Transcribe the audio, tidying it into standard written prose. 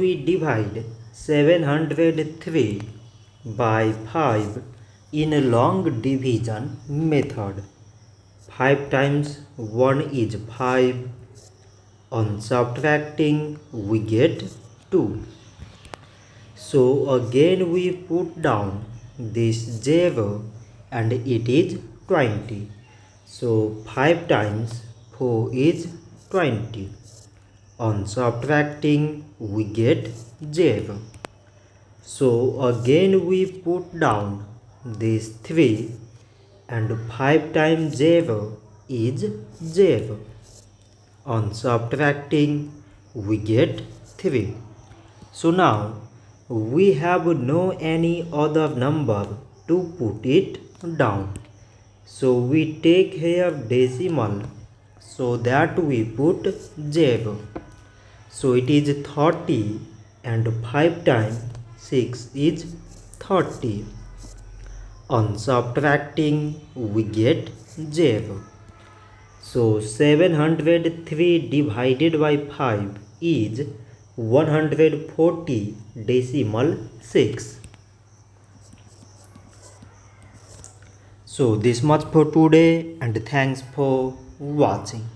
We divide 703 by 5 in a long division method. 5 times 1 is 5. On subtracting, we get 2. So again we put down this 0 and it is 20. So 5 times 4 is 20. On subtracting, we get 0. So again we put down this 3 and 5 times 0 is 0. On subtracting, we get 3. So now we have no any other number to put it down. So we take here decimal so that we put 0. So it is 30 and 5 times 6 is 30. On subtracting, we get 0. So 703 divided by 5 is 140 decimal 6. So this much for today and thanks for watching.